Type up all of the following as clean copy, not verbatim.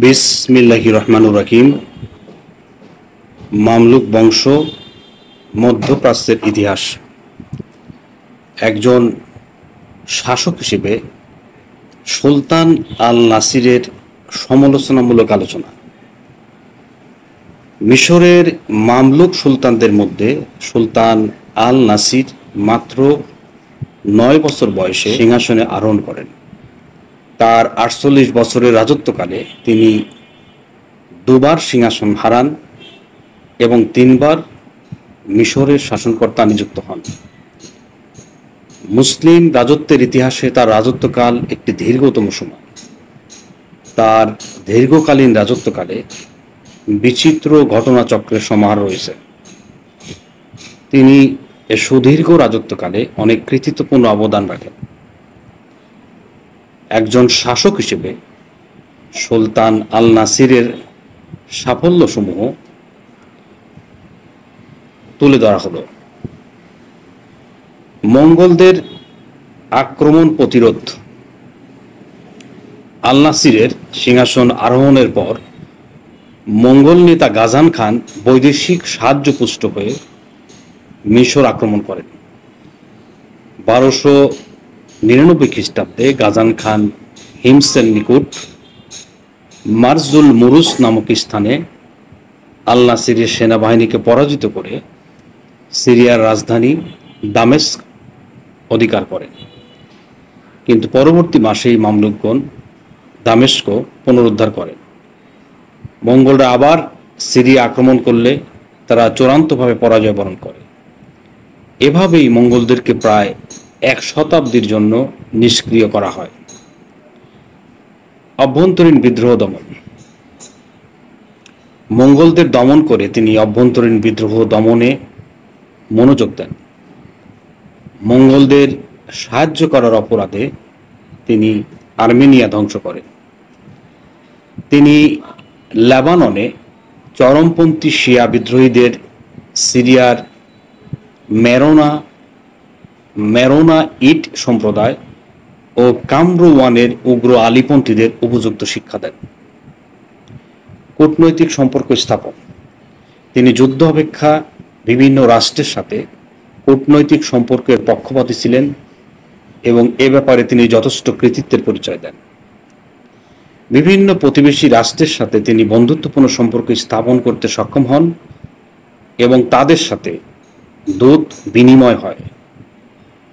বিসমিল্লাহির রহমানুর রহিম। মামলুক বংশ মধ্যপ্রাচ্যের ইতিহাস। একজন শাসক হিসেবে সুলতান আল নাসিরের সমালোচনামূলক আলোচনা। মিশরের মামলুক সুলতানদের মধ্যে সুলতান আল নাসির মাত্র 9 বছর বয়সে সিংহাসনে আরোহণ করেন। তার 48 বছরের রাজত্বকালে তিনি দুবার সিংহাসন হারান এবং 3 বার মিশরের শাসনকর্তা নিযুক্ত হন। মুসলিম রাজত্বের ইতিহাসে তার রাজত্বকাল একটি দীর্ঘতম সময়। তার দীর্ঘকালীন রাজত্বকালে বিচিত্র ঘটনাচক্রের সমাহার রয়েছে। তিনি সুদীর্ঘ রাজত্বকালে অনেক কৃতিত্বপূর্ণ অবদান রাখেন। একজন শাসক হিসেবে সুলতান আল নাসিরের সাফল্যসমূহ তুলে ধরা হলো। মঙ্গলদের আক্রমণ প্রতিরোধ। আল নাসিরের সিংহাসন আরোহণের পর মঙ্গল নেতা গাজান খান বৈদেশিক সাহায্যপুষ্ট হয়ে মিশর আক্রমণ করেন। 1299 খ্রিস্টাব্দে গাজান খান হিমসের নিকট মারজুল মুরুস নামক স্থানে আল নাসিরের সেনাবাহিনীকে পরাজিত করে সিরিয়ার রাজধানী দামেস্ক অধিকার করে। কিন্তু পরবর্তী মাসেই মামলুকগণ দামেস্ক পুনরুদ্ধার করে। মঙ্গলরা আবার সিরিয়া আক্রমণ করলে তারা চূড়ান্তভাবে পরাজয় বরণ করে। এভাবেই মঙ্গলদেরকে প্রায় 1 শতাব্দীর জন্য নিষ্ক্রিয় করা হয়। অভ্যন্তরীণ বিদ্রোহ দমন। মঙ্গলদের দমন করে তিনি অভ্যন্তরীণ বিদ্রোহ দমনে মনোযোগ দেন। মঙ্গলদের সাহায্য করার অপরাধে তিনি আর্মেনিয়া ধ্বংস করেন। তিনি লেবাননে চরমপন্থী শিয়া বিদ্রোহীদের সিরিয়ার মেরোনা ইট সম্প্রদায় ও কামরুওয়ানের উগ্র আলীপন্থীদের উপযুক্ত শিক্ষা দেন। কূটনৈতিক সম্পর্ক স্থাপন। তিনি যুদ্ধ অপেক্ষা বিভিন্ন রাষ্ট্রের সাথে কূটনৈতিক সম্পর্কের পক্ষপাতী ছিলেন এবং এ ব্যাপারে তিনি যথেষ্ট কৃতিত্বের পরিচয় দেন। বিভিন্ন প্রতিবেশী রাষ্ট্রের সাথে তিনি বন্ধুত্বপূর্ণ সম্পর্ক স্থাপন করতে সক্ষম হন এবং তাদের সাথে দূত বিনিময় হয়।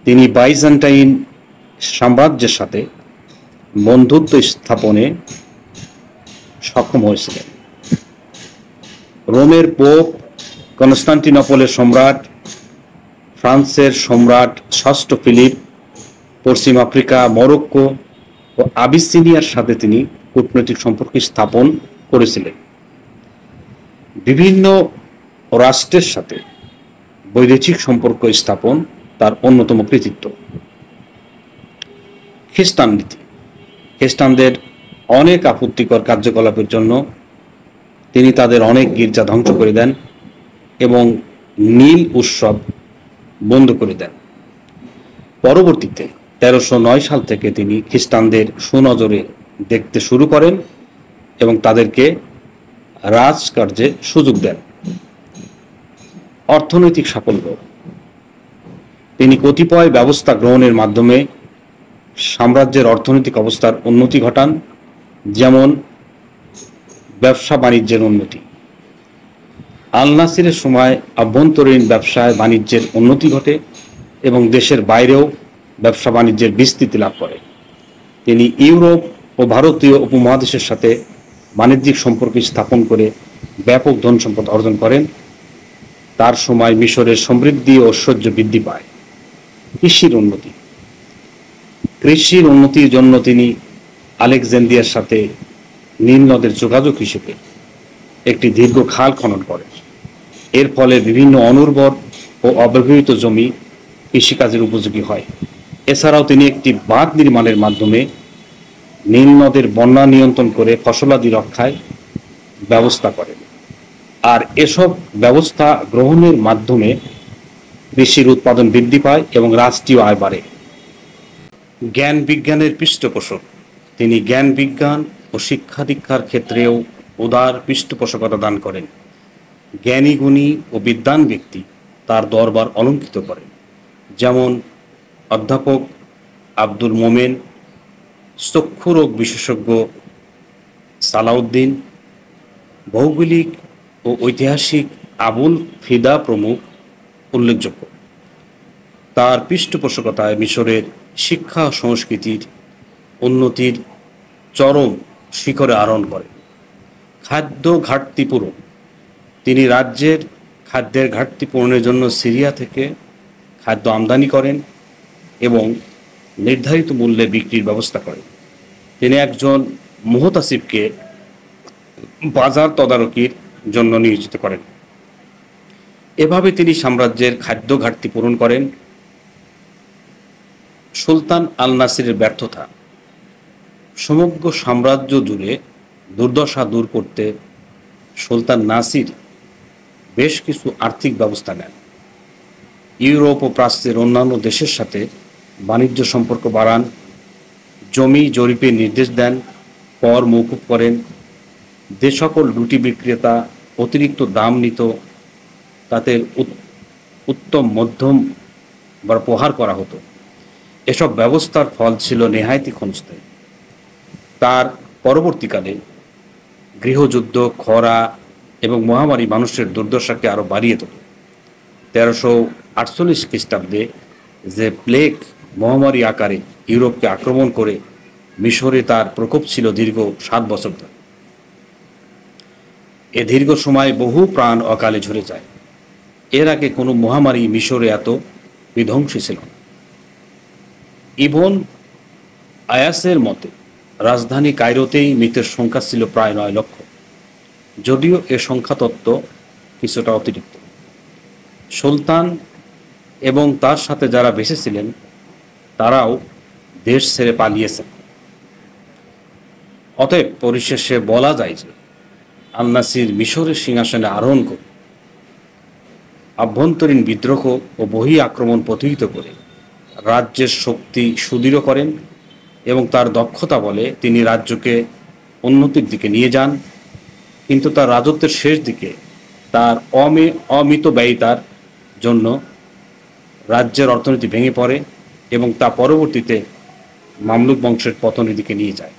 তিনি বাইজেন্টাইন সাম্রাজ্যের সাথে বন্ধুত্ব স্থাপনে সক্ষম হয়েছিলেন। রোমের পোপ, কনস্টান্টিনোপলের সম্রাট, ফ্রান্সের সম্রাট ষষ্ঠ ফিলিপ, পশ্চিম আফ্রিকা, মরক্কো ও আবিসিনিয়ার সাথে তিনি কূটনৈতিক সম্পর্ক স্থাপন করেছিলেন। বিভিন্ন রাষ্ট্রের সাথে বৈদেশিক সম্পর্ক স্থাপন তার অন্যতম কৃতিত্ব। খ্রিস্টান নীতি। খ্রিস্টানদের অনেক আপত্তিকর কার্যকলাপের জন্য তিনি তাদের অনেক গির্জা ধ্বংস করে দেন এবং নীল উৎসব বন্ধ করে দেন। পরবর্তীতে 1309 সাল থেকে তিনি খ্রিস্টানদের সুনজরে দেখতে শুরু করেন এবং তাদেরকে রাজকার্যে সুযোগ দেন। অর্থনৈতিক সাফল্য। তিনি কতিপয় ব্যবস্থা গ্রহণের মাধ্যমে সাম্রাজ্যের অর্থনৈতিক অবস্থার উন্নতি ঘটান, যেমন ব্যবসা বাণিজ্যের উন্নতি। আল নাসিরের সময় আভ্যন্তরীণ ব্যবসায় বাণিজ্যের উন্নতি ঘটে এবং দেশের বাইরেও ব্যবসা বাণিজ্যের বিস্তৃতি লাভ করে। তিনি ইউরোপ ও ভারতীয় উপমহাদেশের সাথে বাণিজ্যিক সম্পর্ক স্থাপন করে ব্যাপক ধন সম্পদ অর্জন করেন। তার সময় মিশরের সমৃদ্ধি ও ঐশ্বর্য বৃদ্ধি পায়। কৃষির উন্নতি। কৃষির উন্নতির জন্য তিনি আলেকজান্দ্রিয়ার সাথে নীল নদের যোগাযোগ হিসেবে একটি দীর্ঘ খাল খনন করেন। এর ফলে বিভিন্ন অনুর্বর ও অব্যবহৃত জমি কৃষিকাজের উপযোগী হয়। এছাড়াও তিনি একটি বাঁধ নির্মাণের মাধ্যমে নীল নদের বন্যা নিয়ন্ত্রণ করে ফসলাদি রক্ষায় ব্যবস্থা করেন। আর এসব ব্যবস্থা গ্রহণের মাধ্যমে কৃষির উৎপাদন বৃদ্ধি পায় এবং রাষ্ট্রীয় আয় বাড়ে। জ্ঞান বিজ্ঞানের পৃষ্ঠপোষক। তিনি জ্ঞান বিজ্ঞান ও শিক্ষা দীক্ষার ক্ষেত্রেও উদার পৃষ্ঠপোষকতা দান করেন। জ্ঞানী গুণী ও বিদ্বান ব্যক্তি তার দরবার অলঙ্কৃত করেন, যেমন অধ্যাপক আব্দুল মোমেন, চক্ষুরোগ বিশেষজ্ঞ সালাউদ্দিন, ভৌগোলিক ও ঐতিহাসিক আবুল ফিদা প্রমুখ উল্লেখযোগ্য। তার পৃষ্ঠপোষকতায় মিশরের শিক্ষা ও সংস্কৃতির উন্নতির চরম শিখরে আরোহণ করে। খাদ্য ঘাটতি পূরণ। তিনি রাজ্যের খাদ্যের ঘাটতি পূরণের জন্য সিরিয়া থেকে খাদ্য আমদানি করেন এবং নির্ধারিত মূল্যে বিক্রির ব্যবস্থা করেন। তিনি একজন মুহতাসিবকে বাজার তদারকির জন্য নিয়োজিত করেন। এভাবে তিনি সাম্রাজ্যের খাদ্য ঘাটতি পূরণ করেন। সুলতান আল নাসিরের ব্যর্থতা। সমগ্র সাম্রাজ্য জুড়ে দুর্দশা দূর করতে সুলতান নাসির বেশ কিছু আর্থিক ব্যবস্থা নেন। ইউরোপ ও প্রাচ্যের অন্যান্য দেশের সাথে বাণিজ্য সম্পর্ক বাড়ান, জমি জরিপের নির্দেশ দেন, কর মওকুফ করেন। যে সকল রুটি বিক্রেতা অতিরিক্ত দাম নিত তাদের উত্তম মধ্যম বা প্রহার করা হতো। এসব ব্যবস্থার ফল ছিল নেহায়েতই ক্ষণস্থায়ী। তার পরবর্তীকালে গৃহযুদ্ধ, খরা এবং মহামারী মানুষের দুর্দশাকে আরও বাড়িয়ে তোলে। 1348 খ্রিস্টাব্দে যে প্লেগ মহামারী আকারে ইউরোপকে আক্রমণ করে মিশরে তার প্রকোপ ছিল দীর্ঘ 7 বছর ধরে। এ দীর্ঘ সময় বহু প্রাণ অকালে ঝরে যায়। এর আগে কোনো মহামারী মিশরে এত বিধ্বংসী ছিল না। ইবন আয়াসের মতে রাজধানী কায়রোতেই মৃতের সংখ্যা ছিল প্রায় 9 লক্ষ, যদিও এ সংখ্যা তত্ত্ব কিছুটা অতিরিক্ত। সুলতান এবং তার সাথে যারা বেঁচে ছিলেন তারাও দেশ ছেড়ে পালিয়েছেন। অতএব পরিশেষে বলা যায় যে আল নাসির মিশরের সিংহাসনে আরোহণ করে আভ্যন্তরীণ বিদ্রোহ ও বহি আক্রমণ প্রতিহত করে রাজ্যের শক্তি সুদৃঢ় করেন এবং তার দক্ষতা বলে তিনি রাজ্যকে উন্নতির দিকে নিয়ে যান। কিন্তু তার রাজত্বের শেষ দিকে তার অমিতব্যয়িতার জন্য রাজ্যের অর্থনীতি ভেঙে পড়ে এবং তা পরবর্তীতে মামলুক বংশের পতনের দিকে নিয়ে যায়।